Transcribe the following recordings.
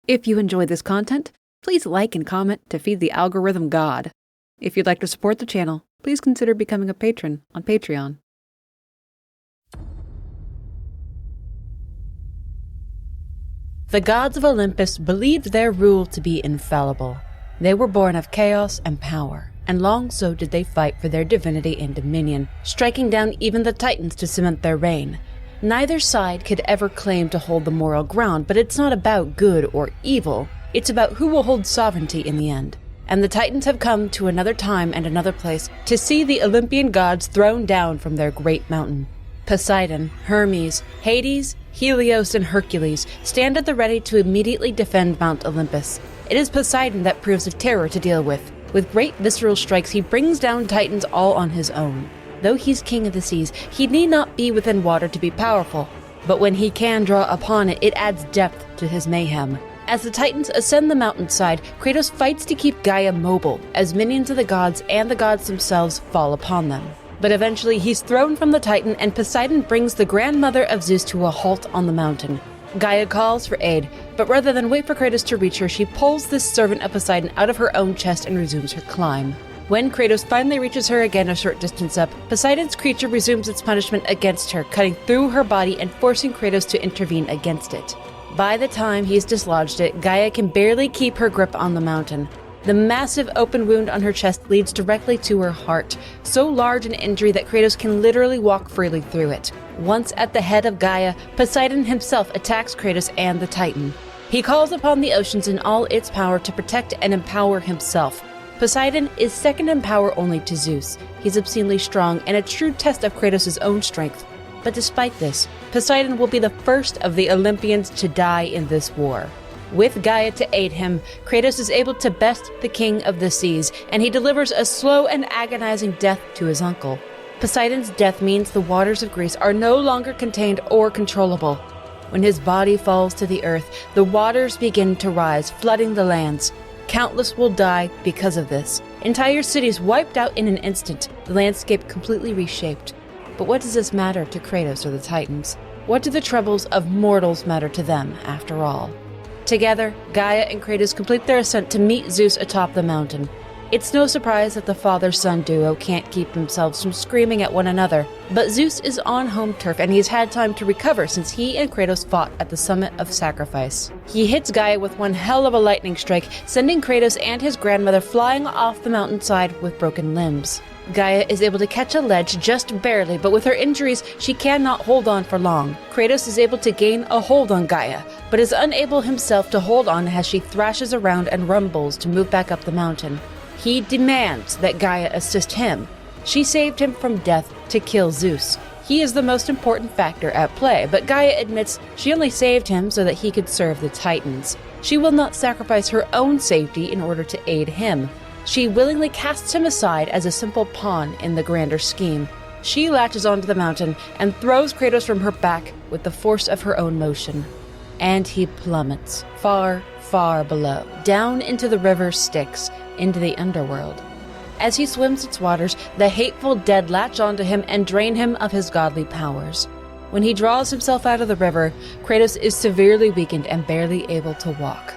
If you enjoy this content, please like and comment to feed the algorithm god. If you'd like to support the channel, please consider becoming a patron on Patreon. The gods of Olympus believed their rule to be infallible. They were born of chaos and power, and long so did they fight for their divinity and dominion, striking down even the Titans to cement their reign. Neither side could ever claim to hold the moral ground, but it's not about good or evil. It's about who will hold sovereignty in the end. And the Titans have come to another time and another place to see the Olympian gods thrown down from their great mountain. Poseidon, Hermes, Hades, Helios, and Hercules stand at the ready to immediately defend Mount Olympus. It is Poseidon that proves a terror to deal with. With great visceral strikes, he brings down Titans all on his own. Though he's king of the seas, he need not be within water to be powerful. But when he can draw upon it, it adds depth to his mayhem. As the Titans ascend the mountainside, Kratos fights to keep Gaia mobile, as minions of the gods and the gods themselves fall upon them. But eventually he's thrown from the Titan, and Poseidon brings the grandmother of Zeus to a halt on the mountain. Gaia calls for aid, but rather than wait for Kratos to reach her, she pulls this servant of Poseidon out of her own chest and resumes her climb. When Kratos finally reaches her again a short distance up, Poseidon's creature resumes its punishment against her, cutting through her body and forcing Kratos to intervene against it. By the time he's dislodged it, Gaia can barely keep her grip on the mountain. The massive open wound on her chest leads directly to her heart, so large an injury that Kratos can literally walk freely through it. Once at the head of Gaia, Poseidon himself attacks Kratos and the Titan. He calls upon the oceans in all its power to protect and empower himself. Poseidon is second in power only to Zeus. He's obscenely strong and a true test of Kratos' own strength. But despite this, Poseidon will be the first of the Olympians to die in this war. With Gaia to aid him, Kratos is able to best the king of the seas, and he delivers a slow and agonizing death to his uncle. Poseidon's death means the waters of Greece are no longer contained or controllable. When his body falls to the earth, the waters begin to rise, flooding the lands. Countless will die because of this. Entire cities wiped out in an instant, the landscape completely reshaped. But what does this matter to Kratos or the Titans? What do the troubles of mortals matter to them, after all? Together, Gaia and Kratos complete their ascent to meet Zeus atop the mountain. It's no surprise that the father-son duo can't keep themselves from screaming at one another, but Zeus is on home turf and he's had time to recover since he and Kratos fought at the summit of sacrifice. He hits Gaia with one hell of a lightning strike, sending Kratos and his grandmother flying off the mountainside with broken limbs. Gaia is able to catch a ledge just barely, but with her injuries, she cannot hold on for long. Kratos is able to gain a hold on Gaia, but is unable himself to hold on as she thrashes around and rumbles to move back up the mountain. He demands that Gaia assist him. She saved him from death to kill Zeus. He is the most important factor at play, but Gaia admits she only saved him so that he could serve the Titans. She will not sacrifice her own safety in order to aid him. She willingly casts him aside as a simple pawn in the grander scheme. She latches onto the mountain and throws Kratos from her back with the force of her own motion. And he plummets, far, far below, down into the river Styx, into the underworld. As he swims its waters, the hateful dead latch onto him and drain him of his godly powers. When he draws himself out of the river, Kratos is severely weakened and barely able to walk.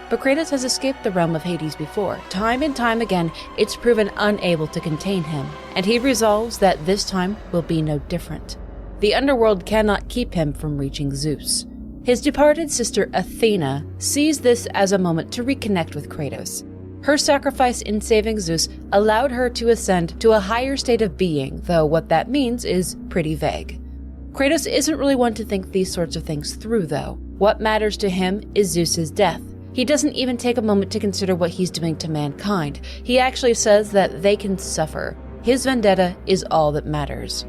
But Kratos has escaped the realm of Hades before. Time and time again, it's proven unable to contain him, and he resolves that this time will be no different. The underworld cannot keep him from reaching Zeus. His departed sister Athena sees this as a moment to reconnect with Kratos. Her sacrifice in saving Zeus allowed her to ascend to a higher state of being, though what that means is pretty vague. Kratos isn't really one to think these sorts of things through, though. What matters to him is Zeus's death. He doesn't even take a moment to consider what he's doing to mankind. He actually says that they can suffer. His vendetta is all that matters.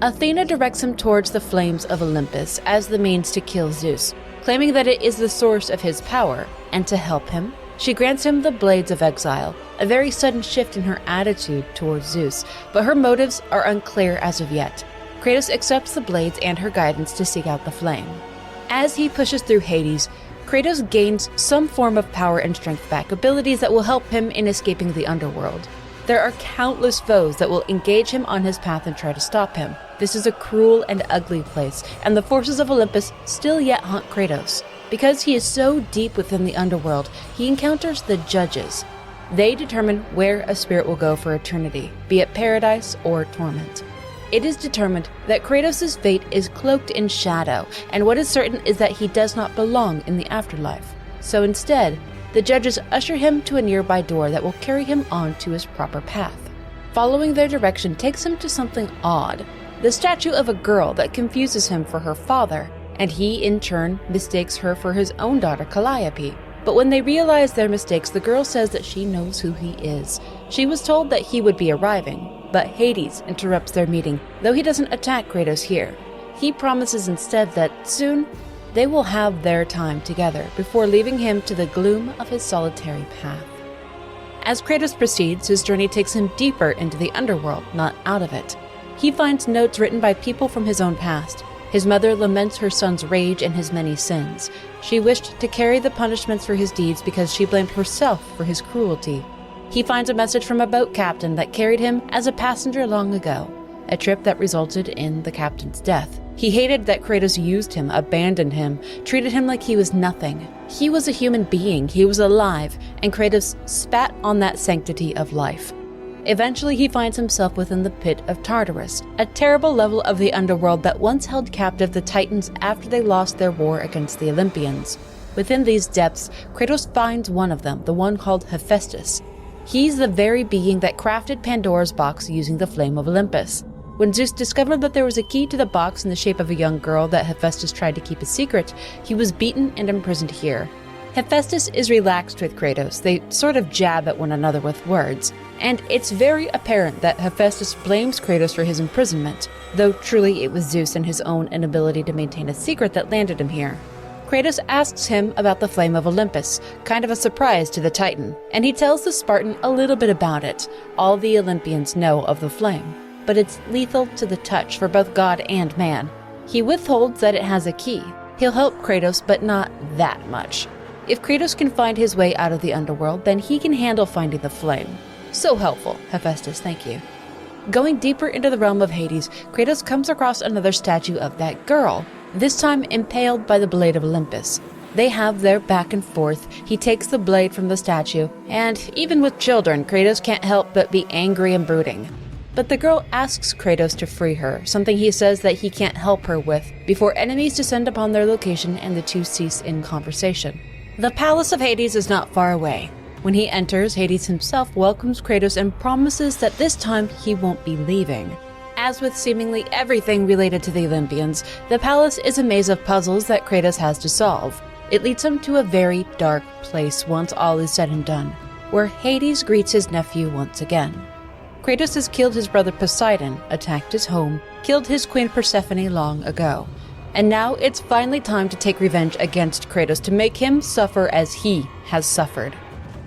Athena directs him towards the flames of Olympus as the means to kill Zeus, claiming that it is the source of his power, and to help him, she grants him the Blades of Exile, a very sudden shift in her attitude towards Zeus, but her motives are unclear as of yet. Kratos accepts the blades and her guidance to seek out the flame. As he pushes through Hades, Kratos gains some form of power and strength back, abilities that will help him in escaping the underworld. There are countless foes that will engage him on his path and try to stop him. This is a cruel and ugly place, and the forces of Olympus still yet haunt Kratos. Because he is so deep within the underworld, he encounters the judges. They determine where a spirit will go for eternity, be it paradise or torment. It is determined that Kratos' fate is cloaked in shadow, and what is certain is that he does not belong in the afterlife. So instead, the judges usher him to a nearby door that will carry him on to his proper path. Following their direction takes him to something odd, the statue of a girl that confuses him for her father, and he in turn mistakes her for his own daughter Calliope. But when they realize their mistakes, the girl says that she knows who he is. She was told that he would be arriving, but Hades interrupts their meeting, though he doesn't attack Kratos here. He promises instead that soon they will have their time together before leaving him to the gloom of his solitary path. As Kratos proceeds, his journey takes him deeper into the underworld, not out of it. He finds notes written by people from his own past. His mother laments her son's rage and his many sins. She wished to carry the punishments for his deeds because she blamed herself for his cruelty. He finds a message from a boat captain that carried him as a passenger long ago, a trip that resulted in the captain's death. He hated that Kratos used him, abandoned him, treated him like he was nothing. He was a human being, he was alive, and Kratos spat on that sanctity of life. Eventually, he finds himself within the pit of Tartarus, a terrible level of the underworld that once held captive the Titans after they lost their war against the Olympians. Within these depths, Kratos finds one of them, the one called Hephaestus. He's the very being that crafted Pandora's box using the flame of Olympus. When Zeus discovered that there was a key to the box in the shape of a young girl that Hephaestus tried to keep a secret, he was beaten and imprisoned here. Hephaestus is relaxed with Kratos. They sort of jab at one another with words, and it's very apparent that Hephaestus blames Kratos for his imprisonment, though truly it was Zeus and his own inability to maintain a secret that landed him here. Kratos asks him about the flame of Olympus, kind of a surprise to the Titan, and he tells the Spartan a little bit about it. All the Olympians know of the flame, but it's lethal to the touch for both god and man. He withholds that it has a key. He'll help Kratos, but not that much. If Kratos can find his way out of the underworld, then he can handle finding the flame. So helpful, Hephaestus, thank you. Going deeper into the realm of Hades, Kratos comes across another statue of that girl, this time impaled by the blade of Olympus. They have their back and forth. He takes the blade from the statue, and even with children, Kratos can't help but be angry and brooding. But the girl asks Kratos to free her, something he says that he can't help her with, before enemies descend upon their location and the two cease in conversation. The palace of Hades is not far away. When he enters, Hades himself welcomes Kratos and promises that this time he won't be leaving. As with seemingly everything related to the Olympians, the palace is a maze of puzzles that Kratos has to solve. It leads him to a very dark place once all is said and done, where Hades greets his nephew once again. Kratos has killed his brother Poseidon, attacked his home, killed his queen Persephone long ago. And now it's finally time to take revenge against Kratos to make him suffer as he has suffered.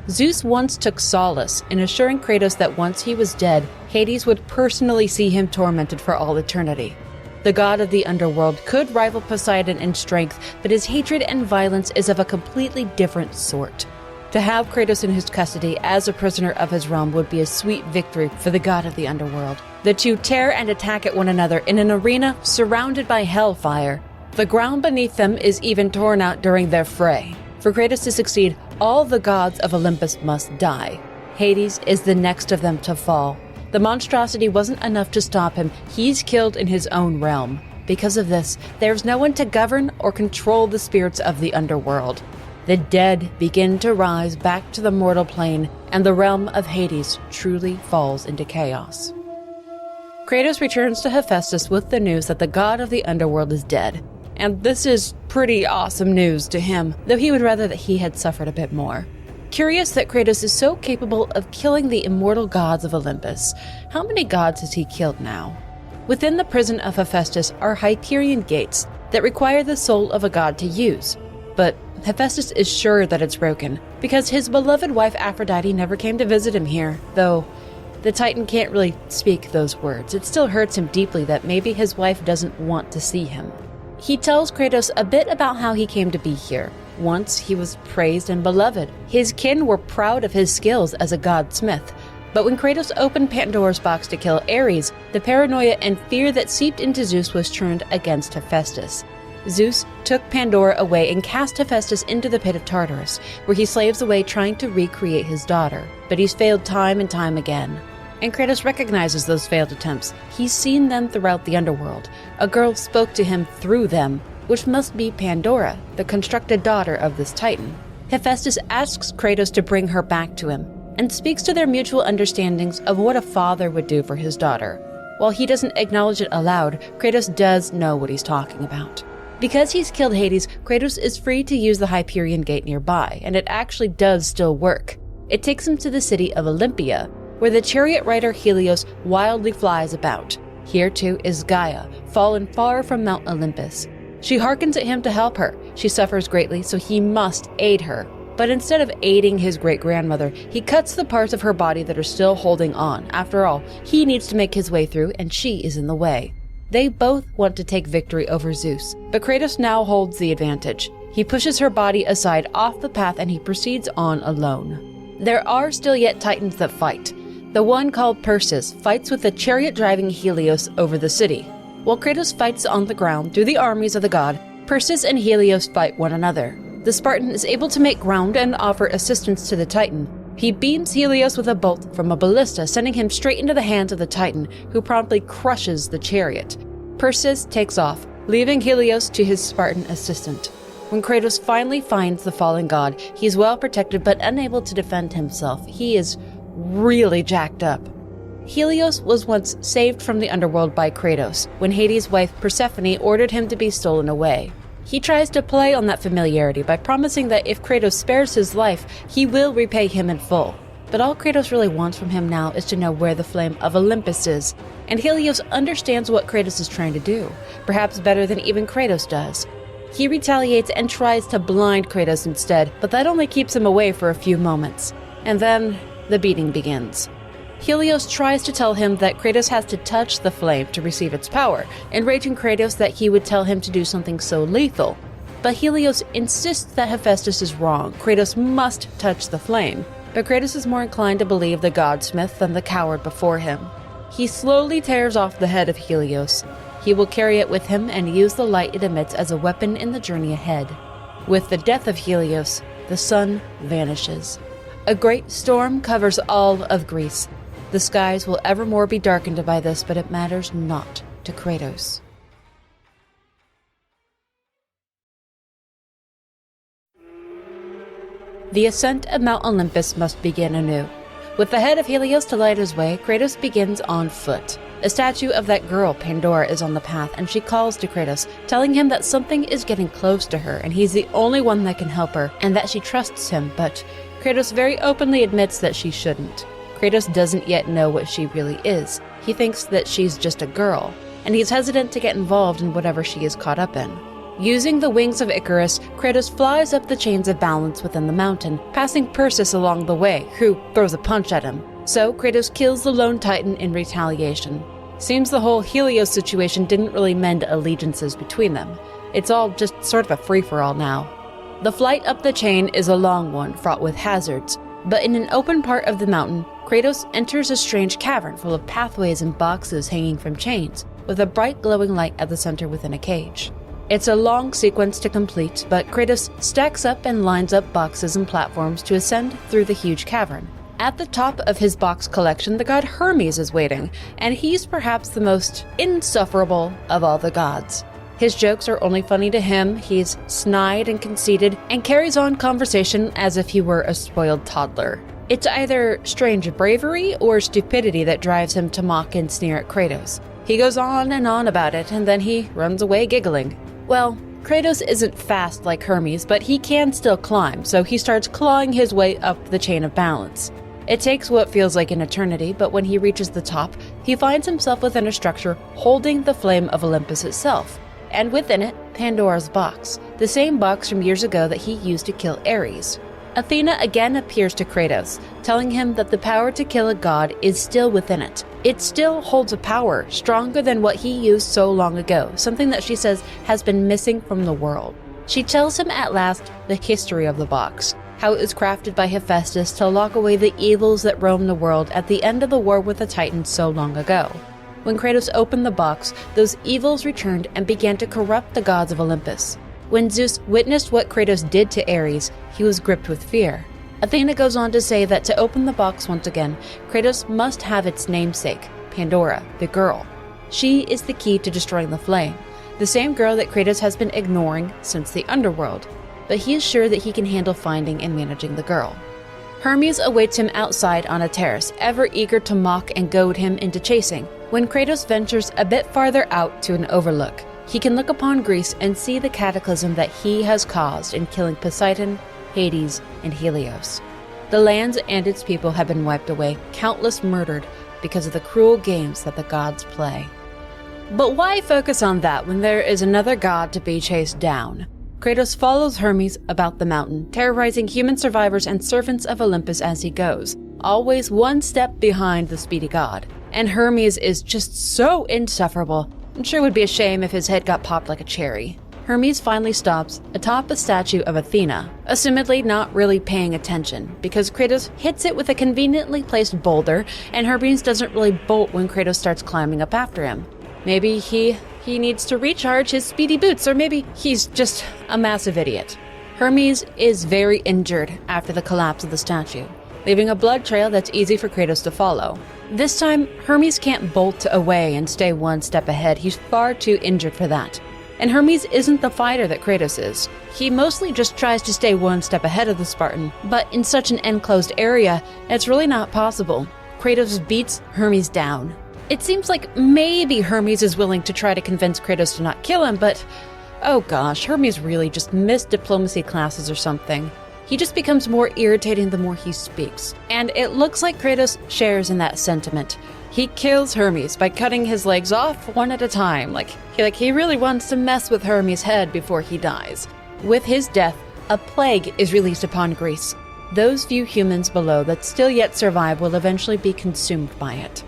Zeus once took solace in assuring Kratos that once he was dead, Hades would personally see him tormented for all eternity. The god of the underworld could rival Poseidon in strength, but his hatred and violence is of a completely different sort. To have Kratos in his custody as a prisoner of his realm would be a sweet victory for the god of the underworld. The two tear and attack at one another in an arena surrounded by hellfire. The ground beneath them is even torn out during their fray. For Kratos to succeed, all the gods of Olympus must die. Hades is the next of them to fall. The monstrosity wasn't enough to stop him. He's killed in his own realm. Because of this, there's no one to govern or control the spirits of the underworld. The dead begin to rise back to the mortal plane, and the realm of Hades truly falls into chaos. Kratos returns to Hephaestus with the news that the god of the underworld is dead. And this is pretty awesome news to him, though he would rather that he had suffered a bit more. Curious that Kratos is so capable of killing the immortal gods of Olympus, how many gods has he killed now? Within the prison of Hephaestus are Hyperion gates that require the soul of a god to use. But Hephaestus is sure that it's broken, because his beloved wife Aphrodite never came to visit him here, though the Titan can't really speak those words. It still hurts him deeply that maybe his wife doesn't want to see him. He tells Kratos a bit about how he came to be here. Once he was praised and beloved. His kin were proud of his skills as a godsmith. But when Kratos opened Pandora's box to kill Ares, the paranoia and fear that seeped into Zeus was turned against Hephaestus. Zeus took Pandora away and cast Hephaestus into the pit of Tartarus, where he slaves away trying to recreate his daughter, but he's failed time and time again. And Kratos recognizes those failed attempts. He's seen them throughout the underworld. A girl spoke to him through them, which must be Pandora, the constructed daughter of this Titan. Hephaestus asks Kratos to bring her back to him, and speaks to their mutual understandings of what a father would do for his daughter. While he doesn't acknowledge it aloud, Kratos does know what he's talking about. Because he's killed Hades, Kratos is free to use the Hyperion Gate nearby, and it actually does still work. It takes him to the city of Olympia, where the chariot rider Helios wildly flies about. Here too is Gaia, fallen far from Mount Olympus. She hearkens at him to help her. She suffers greatly, so he must aid her. But instead of aiding his great-grandmother, he cuts the parts of her body that are still holding on. After all, he needs to make his way through, and she is in the way. They both want to take victory over Zeus, but Kratos now holds the advantage. He pushes her body aside off the path and he proceeds on alone. There are still yet Titans that fight. The one called Perseus fights with the chariot-driving Helios over the city. While Kratos fights on the ground through the armies of the god, Perseus and Helios fight one another. The Spartan is able to make ground and offer assistance to the Titan. He beams Helios with a bolt from a ballista, sending him straight into the hands of the Titan, who promptly crushes the chariot. Perseus takes off, leaving Helios to his Spartan assistant. When Kratos finally finds the fallen god, he is well protected but unable to defend himself. He is really jacked up. Helios was once saved from the underworld by Kratos, when Hades' wife Persephone ordered him to be stolen away. He tries to play on that familiarity by promising that if Kratos spares his life, he will repay him in full. But all Kratos really wants from him now is to know where the flame of Olympus is, and Helios understands what Kratos is trying to do, perhaps better than even Kratos does. He retaliates and tries to blind Kratos instead, but that only keeps him away for a few moments. And then, the beating begins. Helios tries to tell him that Kratos has to touch the flame to receive its power, enraging Kratos that he would tell him to do something so lethal. But Helios insists that Hephaestus is wrong. Kratos must touch the flame. But Kratos is more inclined to believe the godsmith than the coward before him. He slowly tears off the head of Helios. He will carry it with him and use the light it emits as a weapon in the journey ahead. With the death of Helios, the sun vanishes. A great storm covers all of Greece. The skies will evermore be darkened by this, but it matters not to Kratos. The ascent of Mount Olympus must begin anew. With the head of Helios to light his way, Kratos begins on foot. A statue of that girl, Pandora, is on the path, and she calls to Kratos, telling him that something is getting close to her, and he's the only one that can help her, and that she trusts him, but Kratos very openly admits that she shouldn't. Kratos doesn't yet know what she really is. He thinks that she's just a girl, and he's hesitant to get involved in whatever she is caught up in. Using the wings of Icarus, Kratos flies up the chains of balance within the mountain, passing Perseus along the way, who throws a punch at him. So Kratos kills the lone Titan in retaliation. Seems the whole Helios situation didn't really mend allegiances between them. It's all just sort of a free-for-all now. The flight up the chain is a long one, fraught with hazards, but in an open part of the mountain, Kratos enters a strange cavern full of pathways and boxes hanging from chains, with a bright glowing light at the center within a cage. It's a long sequence to complete, but Kratos stacks up and lines up boxes and platforms to ascend through the huge cavern. At the top of his box collection, the god Hermes is waiting, and he's perhaps the most insufferable of all the gods. His jokes are only funny to him, he's snide and conceited, and carries on conversation as if he were a spoiled toddler. It's either strange bravery or stupidity that drives him to mock and sneer at Kratos. He goes on and on about it, and then he runs away giggling. Well, Kratos isn't fast like Hermes, but he can still climb, so he starts clawing his way up the chain of balance. It takes what feels like an eternity, but when he reaches the top, he finds himself within a structure holding the flame of Olympus itself, and within it, Pandora's box, the same box from years ago that he used to kill Ares. Athena again appears to Kratos, telling him that the power to kill a god is still within it. It still holds a power stronger than what he used so long ago, something that she says has been missing from the world. She tells him at last the history of the box, how it was crafted by Hephaestus to lock away the evils that roam the world at the end of the war with the Titans so long ago. When Kratos opened the box, those evils returned and began to corrupt the gods of Olympus. When Zeus witnessed what Kratos did to Ares, he was gripped with fear. Athena goes on to say that to open the box once again, Kratos must have its namesake, Pandora, the girl. She is the key to destroying the flame, the same girl that Kratos has been ignoring since the underworld, but he is sure that he can handle finding and managing the girl. Hermes awaits him outside on a terrace, ever eager to mock and goad him into chasing. When Kratos ventures a bit farther out to an overlook, he can look upon Greece and see the cataclysm that he has caused in killing Poseidon, Hades, and Helios. The lands and its people have been wiped away, countless murdered because of the cruel games that the gods play. But why focus on that when there is another god to be chased down? Kratos follows Hermes about the mountain, terrorizing human survivors and servants of Olympus as he goes, always one step behind the speedy god. And Hermes is just so insufferable. I'm sure it would be a shame if his head got popped like a cherry. Hermes finally stops atop a statue of Athena, assumedly not really paying attention, because Kratos hits it with a conveniently placed boulder, and Hermes doesn't really bolt when Kratos starts climbing up after him. Maybe he needs to recharge his speedy boots, or maybe he's just a massive idiot. Hermes is very injured after the collapse of the statue, leaving a blood trail that's easy for Kratos to follow. This time, Hermes can't bolt away and stay one step ahead. He's far too injured for that. And Hermes isn't the fighter that Kratos is. He mostly just tries to stay one step ahead of the Spartan, but in such an enclosed area, it's really not possible. Kratos beats Hermes down. It seems like maybe Hermes is willing to try to convince Kratos to not kill him, but oh gosh, Hermes really just missed diplomacy classes or something. He just becomes more irritating the more he speaks. And it looks like Kratos shares in that sentiment. He kills Hermes by cutting his legs off one at a time, like he really wants to mess with Hermes' head before he dies. With his death, a plague is released upon Greece. Those few humans below that still yet survive will eventually be consumed by it.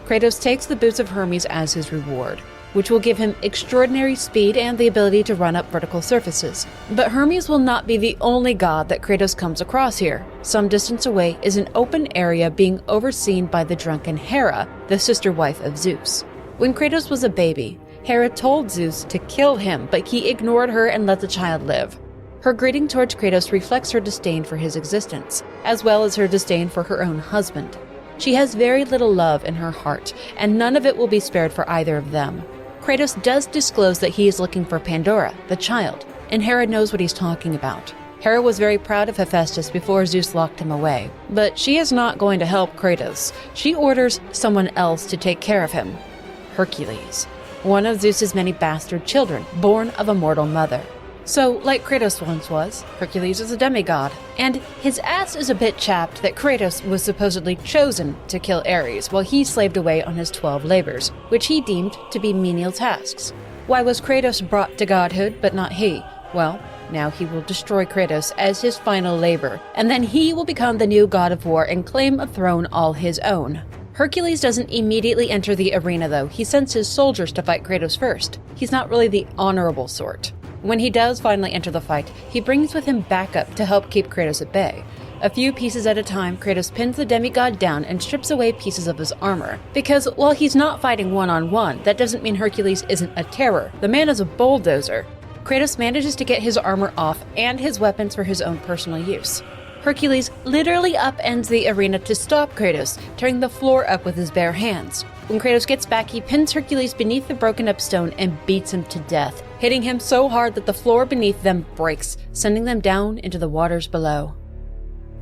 Kratos takes the boots of Hermes as his reward, which will give him extraordinary speed and the ability to run up vertical surfaces. But Hermes will not be the only god that Kratos comes across here. Some distance away is an open area being overseen by the drunken Hera, the sister wife of Zeus. When Kratos was a baby, Hera told Zeus to kill him, but he ignored her and let the child live. Her greeting towards Kratos reflects her disdain for his existence, as well as her disdain for her own husband. She has very little love in her heart, and none of it will be spared for either of them. Kratos does disclose that he is looking for Pandora, the child, and Hera knows what he's talking about. Hera was very proud of Hephaestus before Zeus locked him away, but she is not going to help Kratos. She orders someone else to take care of him, Hercules, one of Zeus's many bastard children, born of a mortal mother. So, like Kratos once was, Hercules is a demigod, and his ass is a bit chapped that Kratos was supposedly chosen to kill Ares while he slaved away on his 12 labors, which he deemed to be menial tasks. Why was Kratos brought to godhood but not he? Well, now he will destroy Kratos as his final labor, and then he will become the new god of war and claim a throne all his own. Hercules doesn't immediately enter the arena though. He sends his soldiers to fight Kratos first. He's not really the honorable sort. When he does finally enter the fight, he brings with him backup to help keep Kratos at bay. A few pieces at a time, Kratos pins the demigod down and strips away pieces of his armor. Because while he's not fighting one-on-one, that doesn't mean Hercules isn't a terror. The man is a bulldozer. Kratos manages to get his armor off and his weapons for his own personal use. Hercules literally upends the arena to stop Kratos, tearing the floor up with his bare hands. When Kratos gets back, he pins Hercules beneath the broken up stone and beats him to death, hitting him so hard that the floor beneath them breaks, sending them down into the waters below.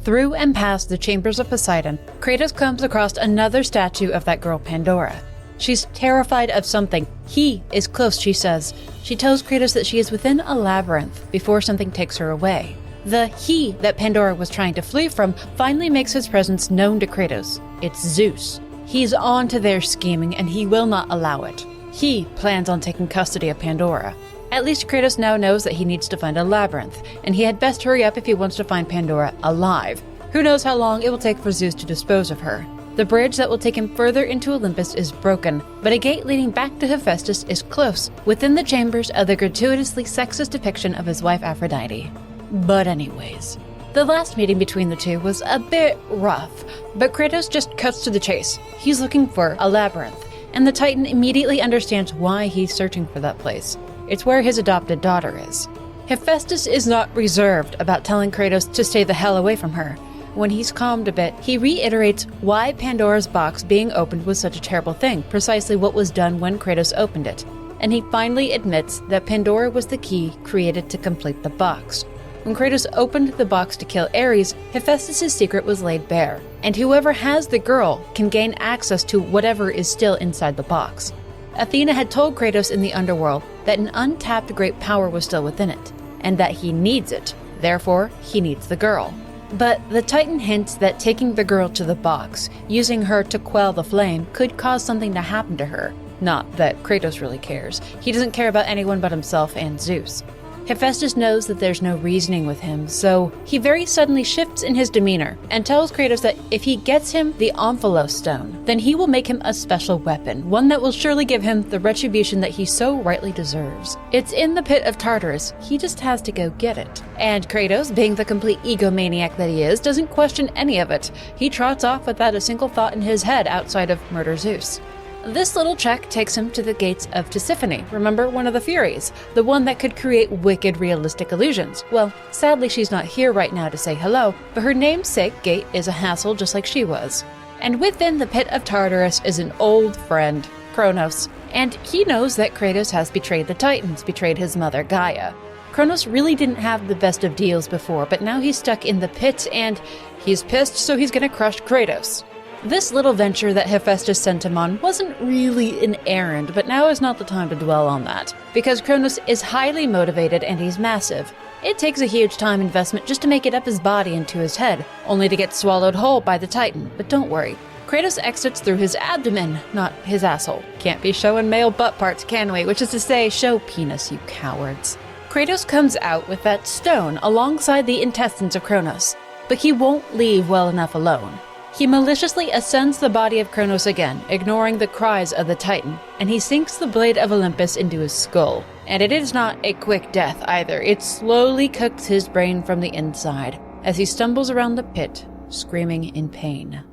Through and past the chambers of Poseidon, Kratos comes across another statue of that girl Pandora. She's terrified of something. He is close, she says. She tells Kratos that she is within a labyrinth before something takes her away. The he that Pandora was trying to flee from finally makes his presence known to Kratos. It's Zeus. He's on to their scheming, and he will not allow it. He plans on taking custody of Pandora. At least Kratos now knows that he needs to find a labyrinth, and he had best hurry up if he wants to find Pandora alive. Who knows how long it will take for Zeus to dispose of her. The bridge that will take him further into Olympus is broken, but a gate leading back to Hephaestus is close, within the chambers of the gratuitously sexist depiction of his wife Aphrodite. But anyways, the last meeting between the two was a bit rough, but Kratos just cuts to the chase. He's looking for a labyrinth. and the Titan immediately understands why he's searching for that place. It's where his adopted daughter is. Hephaestus is not reserved about telling Kratos to stay the hell away from her. When he's calmed a bit, he reiterates why Pandora's box being opened was such a terrible thing, precisely what was done when Kratos opened it. And he finally admits that Pandora was the key created to complete the box. When Kratos opened the box to kill Ares, Hephaestus' secret was laid bare, and whoever has the girl can gain access to whatever is still inside the box. Athena had told Kratos in the underworld that an untapped great power was still within it, and that he needs it, therefore he needs the girl. But the Titan hints that taking the girl to the box, using her to quell the flame, could cause something to happen to her. Not that Kratos really cares. He doesn't care about anyone but himself and Zeus. Hephaestus knows that there's no reasoning with him, so he very suddenly shifts in his demeanor and tells Kratos that if he gets him the Omphalos stone, then he will make him a special weapon, one that will surely give him the retribution that he so rightly deserves. It's in the pit of Tartarus, he just has to go get it. And Kratos, being the complete egomaniac that he is, doesn't question any of it. He trots off without a single thought in his head outside of murder Zeus. This little trek takes him to the gates of Tisiphone, remember, one of the Furies, the one that could create wicked realistic illusions. Well, sadly she's not here right now to say hello, but her namesake gate is a hassle just like she was. And within the pit of Tartarus is an old friend, Kronos, and he knows that Kratos has betrayed the Titans, betrayed his mother Gaia. Kronos really didn't have the best of deals before, but now he's stuck in the pit and he's pissed, so he's gonna crush Kratos. This little venture that Hephaestus sent him on wasn't really an errand, but now is not the time to dwell on that, because Kronos is highly motivated and he's massive. It takes a huge time investment just to make it up his body into his head, only to get swallowed whole by the Titan, but don't worry. Kratos exits through his abdomen, not his asshole. Can't be showing male butt parts, can we? Which is to say, show penis, you cowards. Kratos comes out with that stone alongside the intestines of Kronos, but he won't leave well enough alone. He maliciously ascends the body of Kronos again, ignoring the cries of the Titan, and he sinks the blade of Olympus into his skull. And it is not a quick death either, it slowly cooks his brain from the inside, as he stumbles around the pit, screaming in pain.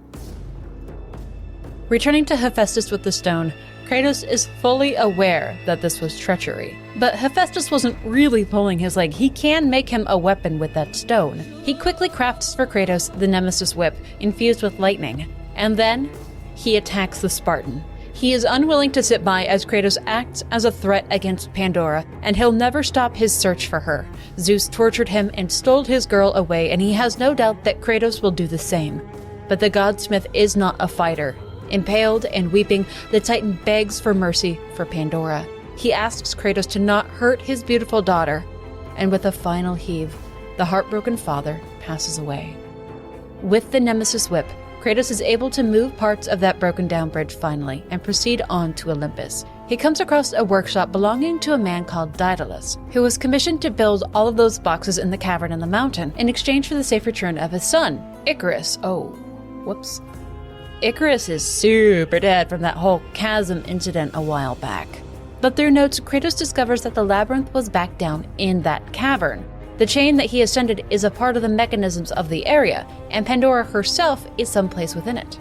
Returning to Hephaestus with the stone, Kratos is fully aware that this was treachery. But Hephaestus wasn't really pulling his leg. He can make him a weapon with that stone. He quickly crafts for Kratos the Nemesis Whip, infused with lightning. And then, he attacks the Spartan. He is unwilling to sit by as Kratos acts as a threat against Pandora, and he'll never stop his search for her. Zeus tortured him and stole his girl away, and he has no doubt that Kratos will do the same. But the Godsmith is not a fighter. Impaled and weeping, the Titan begs for mercy for Pandora. He asks Kratos to not hurt his beautiful daughter, and with a final heave, the heartbroken father passes away. With the Nemesis Whip, Kratos is able to move parts of that broken down bridge finally, and proceed on to Olympus. He comes across a workshop belonging to a man called Daedalus, who was commissioned to build all of those boxes in the cavern in the mountain in exchange for the safe return of his son, Icarus. Icarus is super dead from that whole chasm incident a while back. But through notes, Kratos discovers that the labyrinth was back down in that cavern. The chain that he ascended is a part of the mechanisms of the area, and Pandora herself is someplace within it.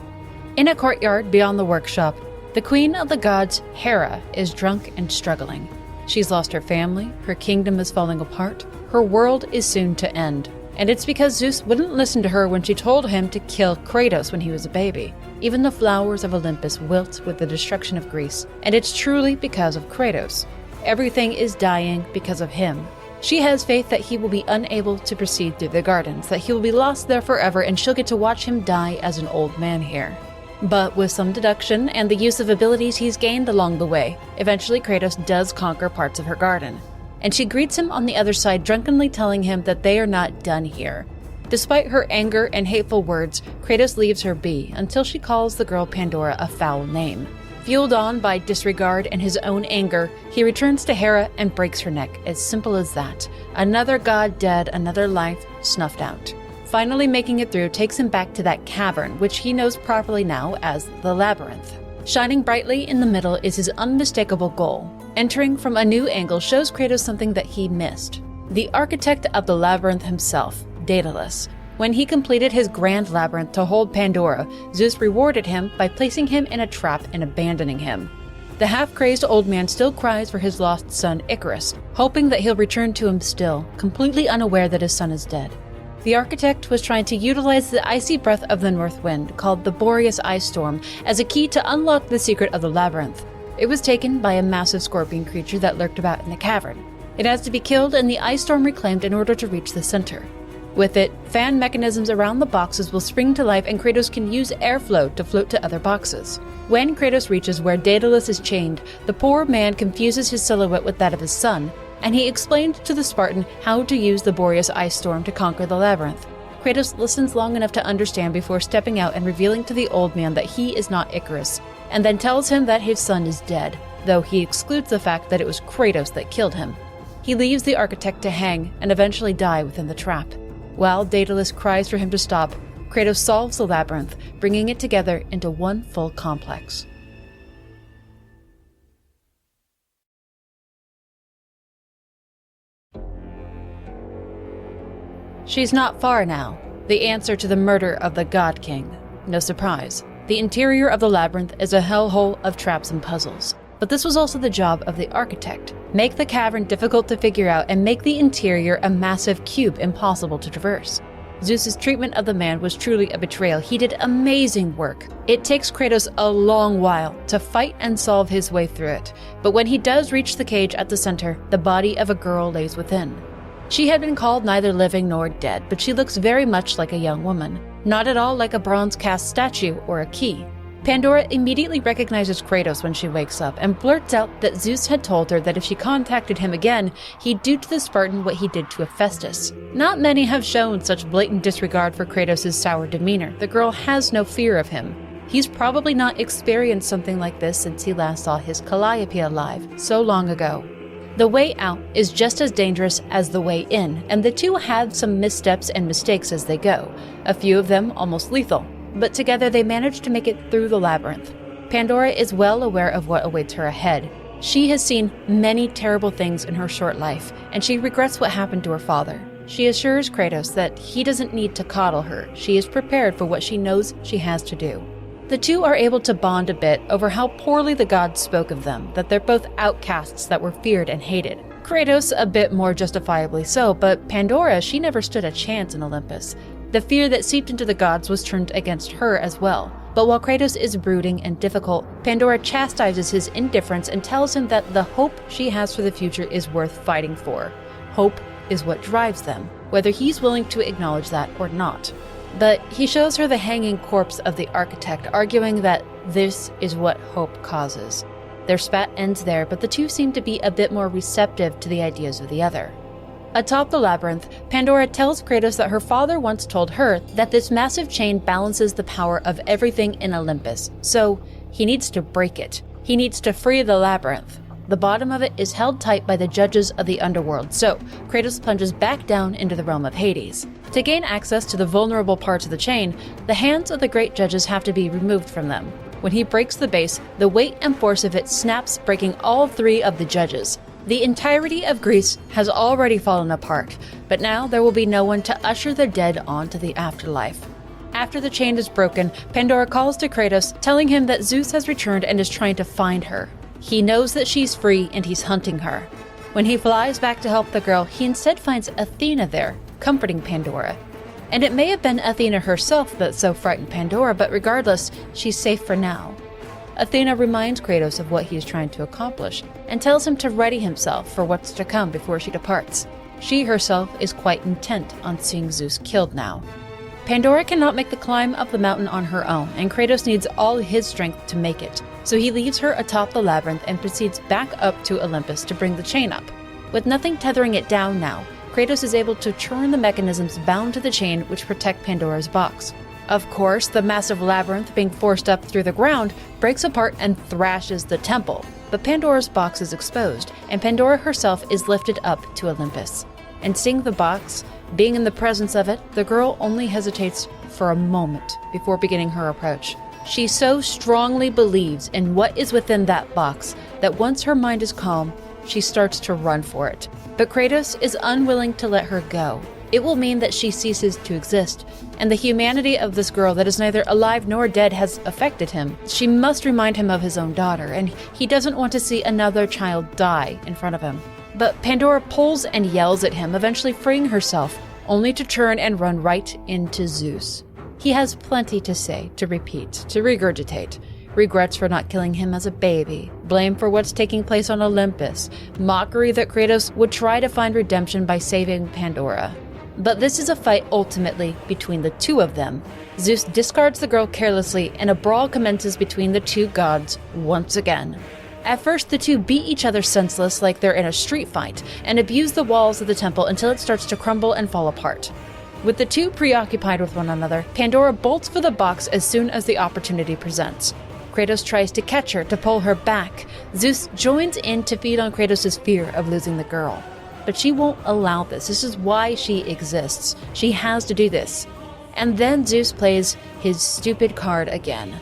In a courtyard beyond the workshop, the queen of the gods, Hera, is drunk and struggling. She's lost her family, her kingdom is falling apart, her world is soon to end. And it's because Zeus wouldn't listen to her when she told him to kill Kratos when he was a baby. Even the flowers of Olympus wilt with the destruction of Greece, and it's truly because of Kratos. Everything is dying because of him. She has faith that he will be unable to proceed through the gardens, that he will be lost there forever, and she'll get to watch him die as an old man here. But with some deduction and the use of abilities he's gained along the way, eventually Kratos does conquer parts of her garden. And she greets him on the other side, drunkenly telling him that they are not done here. Despite her anger and hateful words, Kratos leaves her be until she calls the girl Pandora a foul name. Fueled on by disregard and his own anger, he returns to Hera and breaks her neck, as simple as that. Another god dead, another life snuffed out. Finally making it through takes him back to that cavern, which he knows properly now as the Labyrinth. Shining brightly in the middle is his unmistakable goal. Entering from a new angle shows Kratos something that he missed. The architect of the labyrinth himself, Daedalus, When he completed his grand labyrinth to hold Pandora, Zeus rewarded him by placing him in a trap and abandoning him. The half-crazed old man still cries for his lost son Icarus, hoping that he'll return to him still, completely unaware that his son is dead. The architect was trying to utilize the icy breath of the north wind, called the Boreas Ice Storm, as a key to unlock the secret of the labyrinth. It was taken by a massive scorpion creature that lurked about in the cavern. It has to be killed and the ice storm reclaimed in order to reach the center. With it, fan mechanisms around the boxes will spring to life and Kratos can use airflow to float to other boxes. When Kratos reaches where Daedalus is chained, the poor man confuses his silhouette with that of his son, and he explained to the Spartan how to use the Boreas Ice Storm to conquer the labyrinth. Kratos listens long enough to understand before stepping out and revealing to the old man that he is not Icarus, and then tells him that his son is dead, though he excludes the fact that it was Kratos that killed him. He leaves the architect to hang and eventually die within the trap. While Daedalus cries for him to stop, Kratos solves the labyrinth, bringing it together into one full complex. She's not far now, the answer to the murder of the God King. No surprise, the interior of the labyrinth is a hellhole of traps and puzzles. But this was also the job of the architect. Make the cavern difficult to figure out and make the interior a massive cube impossible to traverse. Zeus's treatment of the man was truly a betrayal. He did amazing work. It takes Kratos a long while to fight and solve his way through it. But when he does reach the cage at the center, the body of a girl lays within. She had been called neither living nor dead, but she looks very much like a young woman. Not at all like a bronze-cast statue or a key. Pandora immediately recognizes Kratos when she wakes up and blurts out that Zeus had told her that if she contacted him again, he'd do to the Spartan what he did to Hephaestus. Not many have shown such blatant disregard for Kratos' sour demeanor. The girl has no fear of him. He's probably not experienced something like this since he last saw his Calliope alive so long ago. The way out is just as dangerous as the way in, and the two had some missteps and mistakes as they go, a few of them almost lethal. But together they manage to make it through the labyrinth. Pandora is well aware of what awaits her ahead. She has seen many terrible things in her short life, and she regrets what happened to her father. She assures Kratos that he doesn't need to coddle her. She is prepared for what she knows she has to do. The two are able to bond a bit over how poorly the gods spoke of them, that they're both outcasts that were feared and hated. Kratos a bit more justifiably so, but Pandora, she never stood a chance in Olympus. The fear that seeped into the gods was turned against her as well. But while Kratos is brooding and difficult, Pandora chastises his indifference and tells him that the hope she has for the future is worth fighting for. Hope is what drives them, whether he's willing to acknowledge that or not. But he shows her the hanging corpse of the architect, arguing that this is what hope causes. Their spat ends there, but the two seem to be a bit more receptive to the ideas of the other. Atop the labyrinth, Pandora tells Kratos that her father once told her that this massive chain balances the power of everything in Olympus, so he needs to break it. He needs to free the labyrinth. The bottom of it is held tight by the judges of the underworld, so Kratos plunges back down into the realm of Hades. To gain access to the vulnerable parts of the chain, the hands of the great judges have to be removed from them. When he breaks the base, the weight and force of it snaps, breaking all three of the judges. The entirety of Greece has already fallen apart, but now there will be no one to usher the dead onto the afterlife. After the chain is broken, Pandora calls to Kratos, telling him that Zeus has returned and is trying to find her. He knows that she's free and he's hunting her. When he flies back to help the girl, he instead finds Athena there, comforting Pandora. And it may have been Athena herself that so frightened Pandora, but regardless, she's safe for now. Athena reminds Kratos of what he is trying to accomplish, and tells him to ready himself for what's to come before she departs. She herself is quite intent on seeing Zeus killed now. Pandora cannot make the climb up the mountain on her own, and Kratos needs all his strength to make it, so he leaves her atop the labyrinth and proceeds back up to Olympus to bring the chain up. With nothing tethering it down now, Kratos is able to turn the mechanisms bound to the chain which protect Pandora's box. Of course, the massive labyrinth being forced up through the ground breaks apart and thrashes the temple, but Pandora's box is exposed, and Pandora herself is lifted up to Olympus. And seeing the box, being in the presence of it, the girl only hesitates for a moment before beginning her approach. She so strongly believes in what is within that box that once her mind is calm, she starts to run for it. But Kratos is unwilling to let her go. it will mean that she ceases to exist, and the humanity of this girl that is neither alive nor dead has affected him. She must remind him of his own daughter, and he doesn't want to see another child die in front of him. But Pandora pulls and yells at him, eventually freeing herself, only to turn and run right into Zeus. He has plenty to say, to repeat, to regurgitate. Regrets for not killing him as a baby, blame for what's taking place on Olympus, mockery that Kratos would try to find redemption by saving Pandora. But this is a fight ultimately between the two of them. Zeus discards the girl carelessly, and a brawl commences between the two gods once again. At first, the two beat each other senseless like they're in a street fight, and abuse the walls of the temple until it starts to crumble and fall apart. With the two preoccupied with one another, Pandora bolts for the box as soon as the opportunity presents. Kratos tries to catch her, to pull her back. Zeus joins in to feed on Kratos' fear of losing the girl. But she won't allow this. This is why she exists. She has to do this. And then Zeus plays his stupid card again.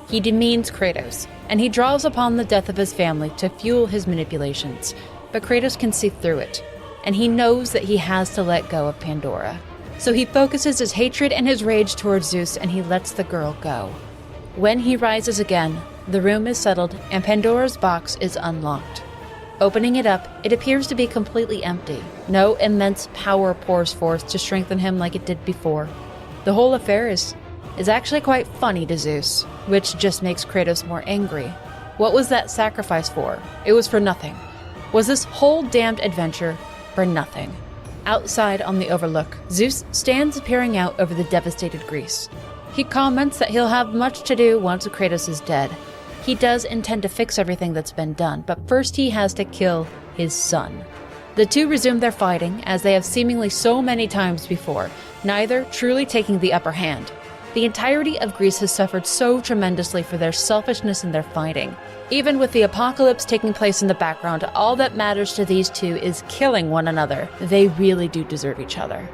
He demeans Kratos, and he draws upon the death of his family to fuel his manipulations. But Kratos can see through it, and he knows that he has to let go of Pandora. So he focuses his hatred and his rage towards Zeus, and he lets the girl go. When he rises again, the room is settled and Pandora's box is unlocked. Opening it up, it appears to be completely empty. No immense power pours forth to strengthen him like it did before. The whole affair is actually quite funny to Zeus, which just makes Kratos more angry. What was that sacrifice for? It was for nothing. Was this whole damned adventure for nothing? Outside on the overlook, Zeus stands peering out over the devastated Greece. He comments that he'll have much to do once Kratos is dead. He does intend to fix everything that's been done, but first he has to kill his son. The two resume their fighting, as they have seemingly so many times before, neither truly taking the upper hand. The entirety of Greece has suffered so tremendously for their selfishness in their fighting. Even with the apocalypse taking place in the background, all that matters to these two is killing one another. They really do deserve each other.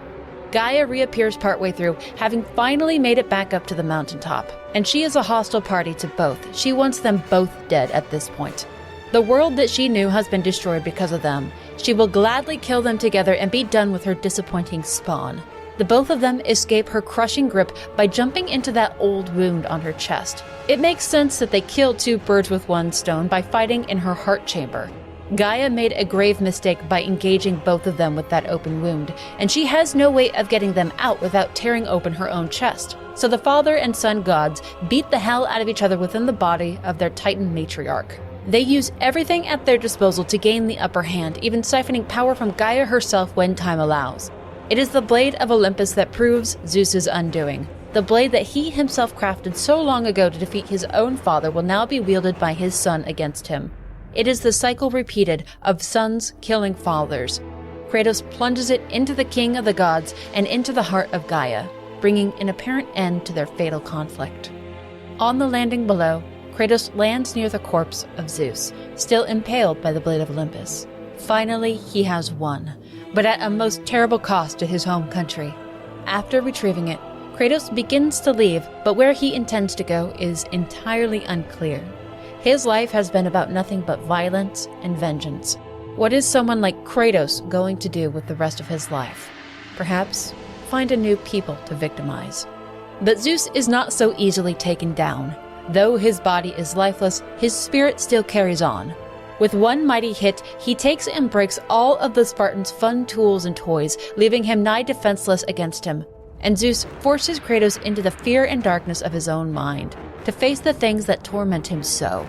Gaia reappears partway through, having finally made it back up to the mountaintop. And she is a hostile party to both. She wants them both dead at this point. The world that she knew has been destroyed because of them. She will gladly kill them together and be done with her disappointing spawn. The both of them escape her crushing grip by jumping into that old wound on her chest. It makes sense that they kill two birds with one stone by fighting in her heart chamber. Gaia made a grave mistake by engaging both of them with that open wound, and she has no way of getting them out without tearing open her own chest. So the father and son gods beat the hell out of each other within the body of their Titan matriarch. They use everything at their disposal to gain the upper hand, even siphoning power from Gaia herself when time allows. It is the blade of Olympus that proves Zeus's undoing. The blade that he himself crafted so long ago to defeat his own father will now be wielded by his son against him. It is the cycle repeated of sons killing fathers. Kratos plunges it into the king of the gods and into the heart of Gaia, bringing an apparent end to their fatal conflict. On the landing below, Kratos lands near the corpse of Zeus, still impaled by the blade of Olympus. Finally, he has won, but at a most terrible cost to his home country. After retrieving it, Kratos begins to leave, but where he intends to go is entirely unclear. His life has been about nothing but violence and vengeance. What is someone like Kratos going to do with the rest of his life? Perhaps find a new people to victimize. But Zeus is not so easily taken down. Though his body is lifeless, his spirit still carries on. With one mighty hit, he takes and breaks all of the Spartans' fun tools and toys, leaving him nigh defenseless against him. And Zeus forces Kratos into the fear and darkness of his own mind, to face the things that torment him so.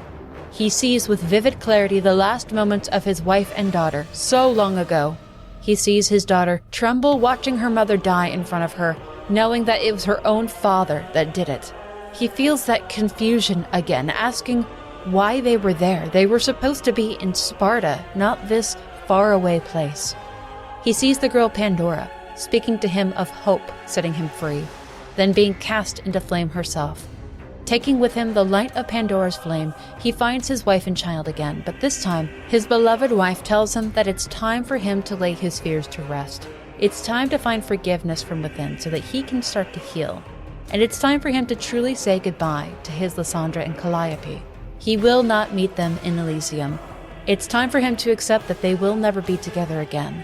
He sees with vivid clarity the last moments of his wife and daughter so long ago. He sees his daughter tremble watching her mother die in front of her, knowing that it was her own father that did it. He feels that confusion again, asking why they were there. They were supposed to be in Sparta, not this faraway place. He sees the girl Pandora, speaking to him of hope, setting him free, then being cast into flame herself. Taking with him the light of Pandora's flame, he finds his wife and child again, but this time, his beloved wife tells him that it's time for him to lay his fears to rest. It's time to find forgiveness from within so that he can start to heal. And it's time for him to truly say goodbye to his Lysandra and Calliope. He will not meet them in Elysium. It's time for him to accept that they will never be together again.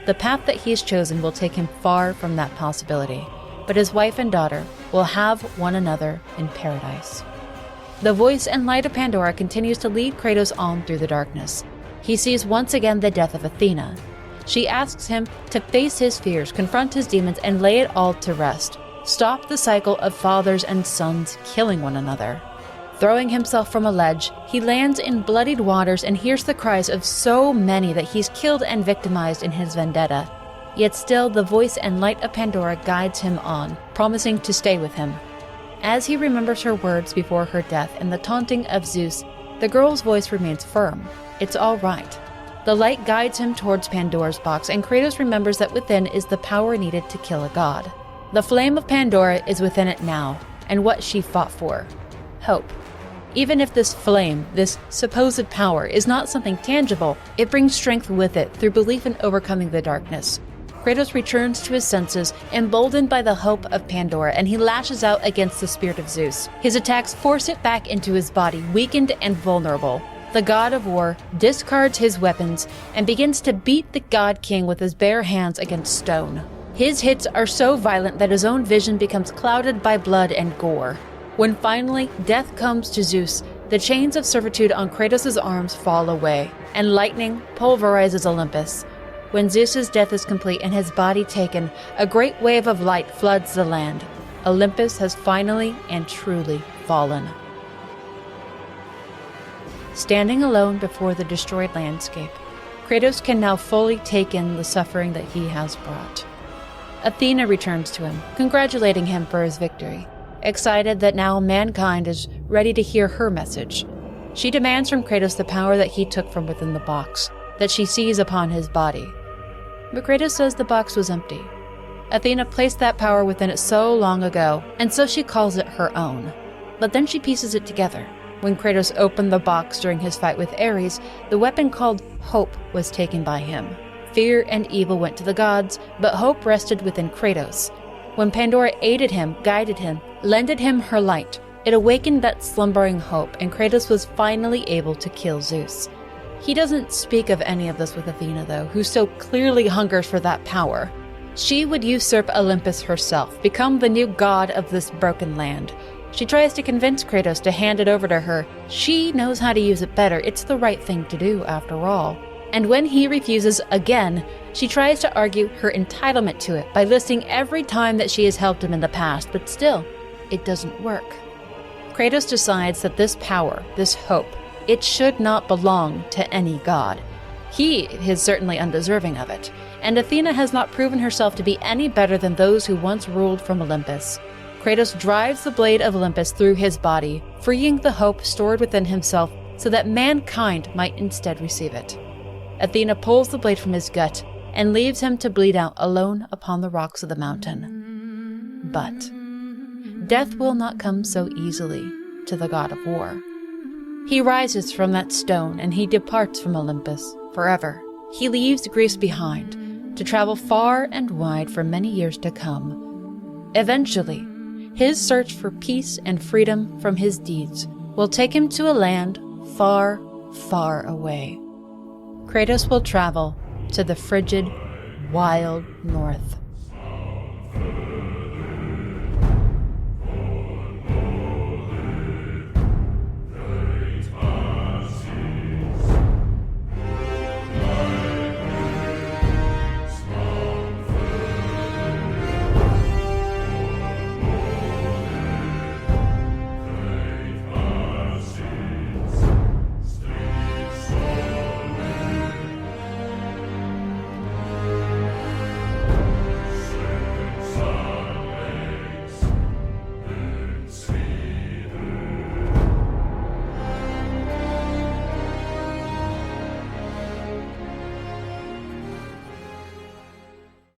The path that he has chosen will take him far from that possibility, but his wife and daughter will have one another in paradise. The voice and light of Pandora continues to lead Kratos on through the darkness. He sees once again the death of Athena. She asks him to face his fears, confront his demons, and lay it all to rest. Stop the cycle of fathers and sons killing one another. Throwing himself from a ledge, he lands in bloodied waters and hears the cries of so many that he's killed and victimized in his vendetta. Yet still, the voice and light of Pandora guides him on, promising to stay with him. As he remembers her words before her death and the taunting of Zeus, the girl's voice remains firm. It's all right. The light guides him towards Pandora's box, and Kratos remembers that within is the power needed to kill a god. The flame of Pandora is within it now, and what she fought for: hope. Even if this flame, this supposed power, is not something tangible, it brings strength with it through belief in overcoming the darkness. Kratos returns to his senses, emboldened by the hope of Pandora, and he lashes out against the spirit of Zeus. His attacks force it back into his body, weakened and vulnerable. The god of war discards his weapons and begins to beat the god king with his bare hands against stone. His hits are so violent that his own vision becomes clouded by blood and gore. When finally death comes to Zeus, the chains of servitude on Kratos' arms fall away, and lightning pulverizes Olympus. When Zeus' death is complete and his body taken, a great wave of light floods the land. Olympus has finally and truly fallen. Standing alone before the destroyed landscape, Kratos can now fully take in the suffering that he has brought. Athena returns to him, congratulating him for his victory, excited that now mankind is ready to hear her message. She demands from Kratos the power that he took from within the box, that she sees upon his body. But Kratos says the box was empty. Athena placed that power within it so long ago, and so she calls it her own. But then she pieces it together. When Kratos opened the box during his fight with Ares, the weapon called Hope was taken by him. Fear and evil went to the gods, but hope rested within Kratos. When Pandora aided him, guided him, lended him her light, it awakened that slumbering hope, and Kratos was finally able to kill Zeus. He doesn't speak of any of this with Athena, though, who so clearly hungers for that power. She would usurp Olympus herself, become the new god of this broken land. She tries to convince Kratos to hand it over to her. She knows how to use it better. It's the right thing to do, after all. And when he refuses again, she tries to argue her entitlement to it by listing every time that she has helped him in the past, but still, it doesn't work. Kratos decides that this power, this hope, it should not belong to any god. He is certainly undeserving of it, and Athena has not proven herself to be any better than those who once ruled from Olympus. Kratos drives the blade of Olympus through his body, freeing the hope stored within himself so that mankind might instead receive it. Athena pulls the blade from his gut and leaves him to bleed out alone upon the rocks of the mountain. But death will not come so easily to the god of war. He rises from that stone and he departs from Olympus forever. He leaves Greece behind to travel far and wide for many years to come. Eventually, his search for peace and freedom from his deeds will take him to a land far, far away. Kratos will travel to the frigid, wild north.